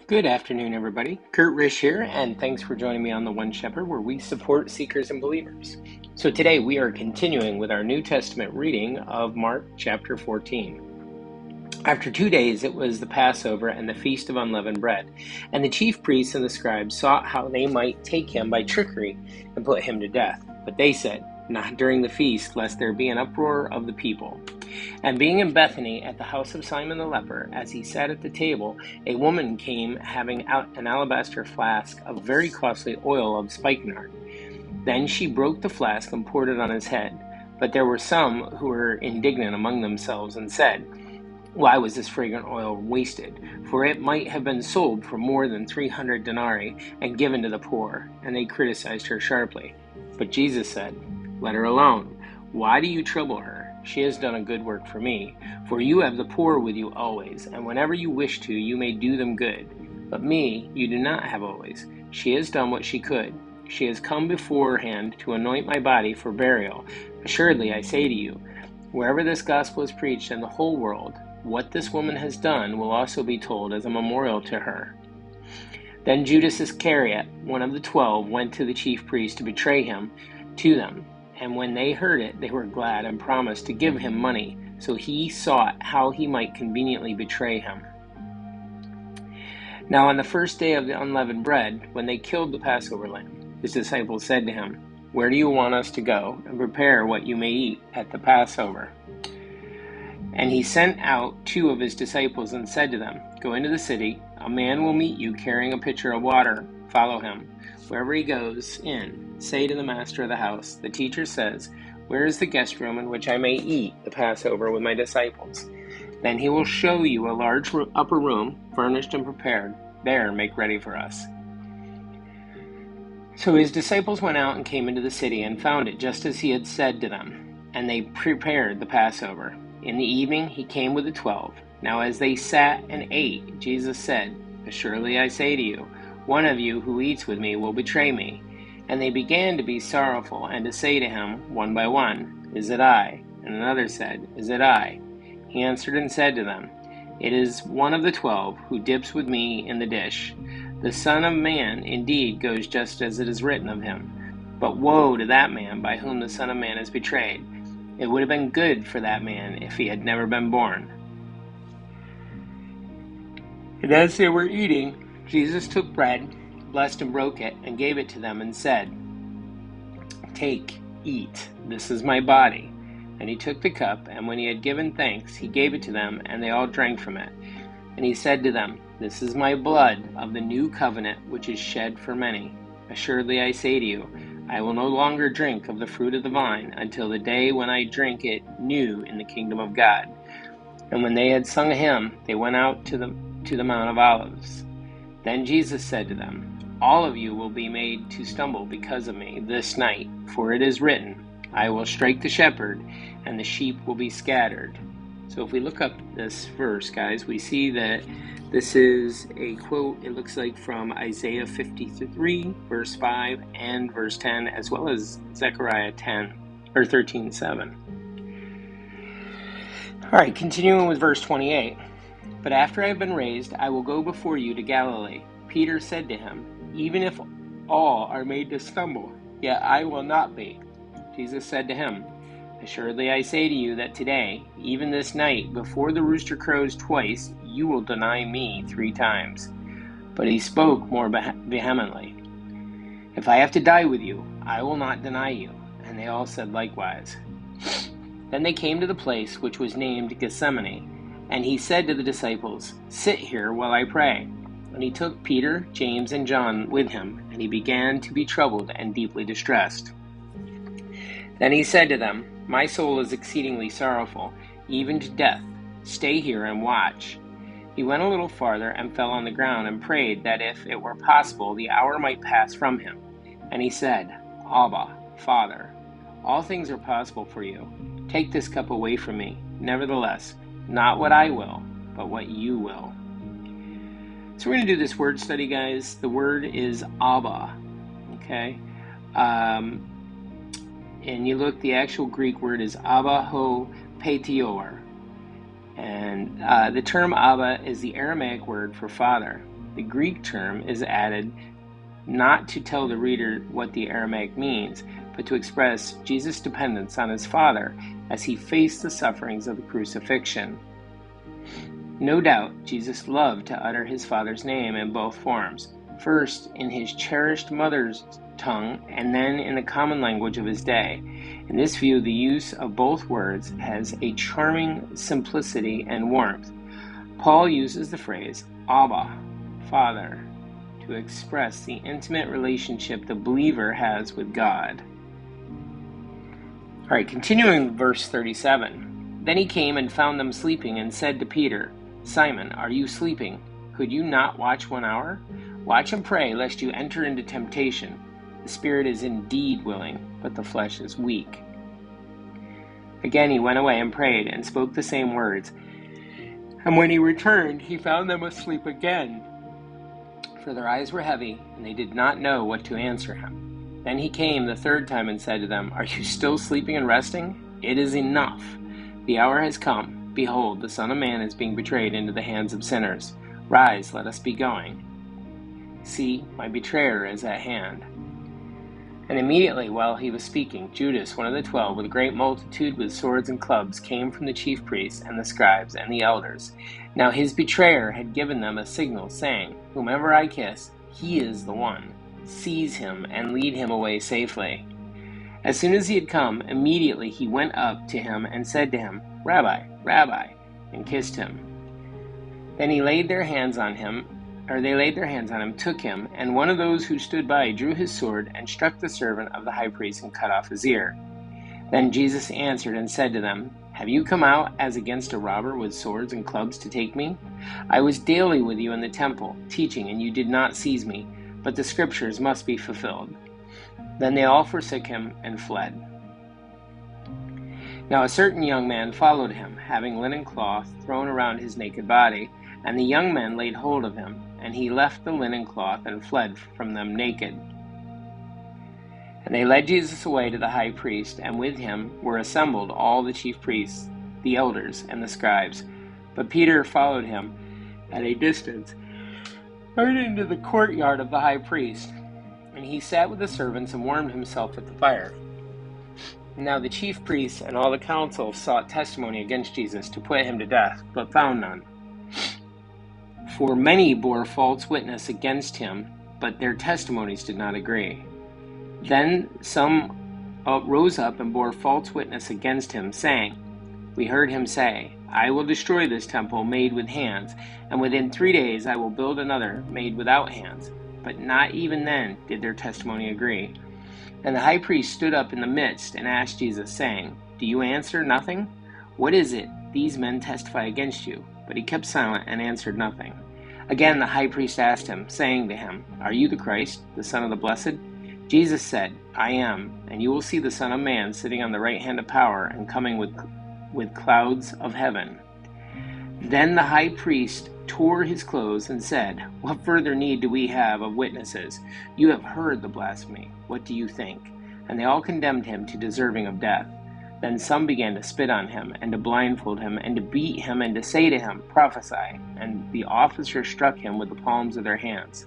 Good afternoon, everybody. Kurt Risch here, and thanks for joining me on The One Shepherd, where we support seekers and believers. So today we are continuing with our New Testament reading of Mark chapter 14. After 2 days, it was the Passover and the Feast of Unleavened Bread, and the chief priests and the scribes sought how they might take him by trickery and put him to death. But they said, "Not during the feast, lest there be an uproar of the people." And being in Bethany at the house of Simon the leper, as he sat at the table, a woman came having out an alabaster flask of very costly oil of spikenard. Then she broke the flask and poured it on his head. But there were some who were indignant among themselves and said, "Why was this fragrant oil wasted? For it might have been sold for more than 300 denarii and given to the poor." And they criticized her sharply. But Jesus said, "Let her alone. Why do you trouble her? She has done a good work for me. For you have the poor with you always, and whenever you wish to, you may do them good. But me you do not have always. She has done what she could. She has come beforehand to anoint my body for burial. Assuredly, I say to you, wherever this gospel is preached in the whole world, what this woman has done will also be told as a memorial to her." Then Judas Iscariot, one of the 12, went to the chief priests to betray him to them. And when they heard it, they were glad and promised to give him money. So he sought how he might conveniently betray him. Now on the first day of the unleavened bread, when they killed the Passover lamb, his disciples said to him, "Where do you want us to go and prepare what you may eat at the Passover?" And he sent out 2 of his disciples and said to them, "Go into the city. A man will meet you carrying a pitcher of water. Follow him. Wherever he goes in, say to the master of the house, 'The teacher says, where is the guest room in which I may eat the Passover with my disciples?' Then he will show you a large upper room, furnished and prepared. There make ready for us." So his disciples went out and came into the city and found it just as he had said to them, and they prepared the Passover. In the evening he came with the 12. Now as they sat and ate, Jesus said, "Assuredly I say to you, one of you who eats with me will betray me." And they began to be sorrowful and to say to him one by one, "Is it I?" And another said, "Is it I?" He answered and said to them, "It is one of the 12 who dips with me in the dish. The Son of Man indeed goes just as it is written of him. But woe to that man by whom the Son of Man is betrayed. It would have been good for that man if he had never been born." And as they were eating, Jesus took bread, blessed and broke it, and gave it to them and said, "Take, eat, this is my body." And he took the cup, and when he had given thanks, he gave it to them, and they all drank from it. And he said to them, "This is my blood of the new covenant, which is shed for many. Assuredly I say to you, I will no longer drink of the fruit of the vine until the day when I drink it new in the kingdom of God." And when they had sung a hymn, they went out to the Mount of Olives. Then Jesus said to them, "All of you will be made to stumble because of me this night, for it is written, I will strike the shepherd, and the sheep will be scattered." So if we look up this verse, guys, we see that this is a quote, it looks like from Isaiah 53, verse 5, and verse 10, as well as Zechariah 13:7. All right, continuing with verse 28. "But after I have been raised, I will go before you to Galilee." Peter said to him, "Even if all are made to stumble, yet I will not be." Jesus said to him, "Assuredly I say to you that today, even this night, before the rooster crows twice, you will deny me 3 times. But he spoke more vehemently, "If I have to die with you, I will not deny you." And they all said likewise. Then they came to the place which was named Gethsemane, and he said to the disciples, "Sit here while I pray." And he took Peter, James, and John with him, and he began to be troubled and deeply distressed. Then he said to them, "My soul is exceedingly sorrowful, even to death. Stay here and watch." He went a little farther and fell on the ground and prayed that if it were possible, the hour might pass from him. And he said, "Abba, Father, all things are possible for you. Take this cup away from me. Nevertheless, not what I will, but what you will." So we're going to do this word study, guys. The word is Abba, okay? And you look, the actual Greek word is Abba ho Pateor. And the term Abba is the Aramaic word for father. The Greek term is added not to tell the reader what the Aramaic means, but to express Jesus' dependence on his Father as he faced the sufferings of the crucifixion. No doubt, Jesus loved to utter his Father's name in both forms, first in his cherished mother's tongue, and then in the common language of his day. In this view, the use of both words has a charming simplicity and warmth. Paul uses the phrase, Abba, Father, to express the intimate relationship the believer has with God. All right, continuing with verse 37. Then he came and found them sleeping and said to Peter, Simon, are you sleeping? Could you not watch 1 hour? Watch and pray, lest you enter into temptation. The spirit is indeed willing, but the flesh is weak. Again he went away and prayed and spoke the same words. And when he returned, he found them asleep again, for their eyes were heavy, and they did not know what to answer him. Then he came the third time and said to them, Are you still sleeping and resting? It is enough. The hour has come. Behold, the Son of Man is being betrayed into the hands of sinners. Rise, let us be going. See, my betrayer is at hand. And immediately while he was speaking, Judas, one of the 12, with a great multitude with swords and clubs, came from the chief priests and the scribes and the elders. Now his betrayer had given them a signal, saying, Whomever I kiss, he is the one. Seize him and lead him away safely. As soon as he had come, immediately he went up to him and said to him, Rabbi, Rabbi, and kissed him. Then they laid their hands on him, took him, and one of those who stood by drew his sword and struck the servant of the high priest and cut off his ear. Then Jesus answered and said to them, Have you come out as against a robber with swords and clubs to take me? I was daily with you in the temple, teaching, and you did not seize me, but the scriptures must be fulfilled. Then they all forsook him and fled. Now a certain young man followed him, having linen cloth thrown around his naked body, and the young men laid hold of him, and he left the linen cloth and fled from them naked. And they led Jesus away to the high priest, and with him were assembled all the chief priests, the elders, and the scribes. But Peter followed him at a distance, right into the courtyard of the high priest. And he sat with the servants and warmed himself at the fire. Now the chief priests and all the council sought testimony against Jesus to put him to death, but found none. For many bore false witness against him, but their testimonies did not agree. Then some rose up and bore false witness against him, saying, We heard him say, I will destroy this temple made with hands, and within 3 days I will build another made without hands. But not even then did their testimony agree. And the high priest stood up in the midst and asked Jesus, saying, Do you answer nothing? What is it these men testify against you? But he kept silent and answered nothing. Again the high priest asked him, saying to him, Are you the Christ, the Son of the Blessed? Jesus said, I am, and you will see the Son of Man sitting on the right hand of power and coming with clouds of heaven. Then the high priest tore his clothes and said, What further need do we have of witnesses? You have heard the blasphemy. What do you think? And they all condemned him to deserving of death. Then some began to spit on him, and to blindfold him, and to beat him, and to say to him, Prophesy. And the officers struck him with the palms of their hands.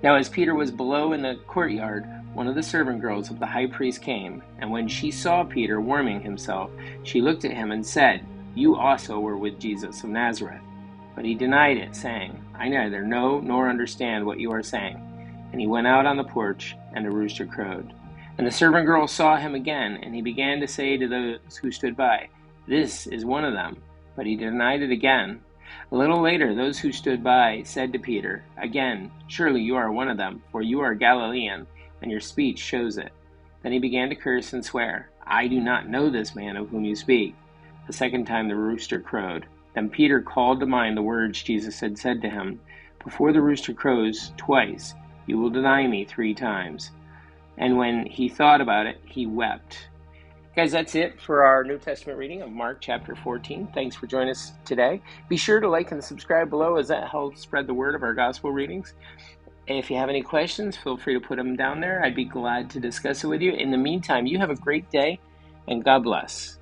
Now as Peter was below in the courtyard, one of the servant girls of the high priest came, and when she saw Peter warming himself, she looked at him and said, You also were with Jesus of Nazareth. But he denied it, saying, I neither know nor understand what you are saying. And he went out on the porch, and a rooster crowed. And the servant girl saw him again, and he began to say to those who stood by, This is one of them. But he denied it again. A little later, those who stood by said to Peter, Again, surely you are one of them, for you are Galilean, and your speech shows it. Then he began to curse and swear, I do not know this man of whom you speak. The second time the rooster crowed. Then Peter called to mind the words Jesus had said to him, Before the rooster crows twice, you will deny me 3 times. And when he thought about it, he wept. Guys, that's it for our New Testament reading of Mark chapter 14. Thanks for joining us today. Be sure to like and subscribe below, as that helps spread the word of our gospel readings. If you have any questions, feel free to put them down there. I'd be glad to discuss it with you. In the meantime, you have a great day, and God bless.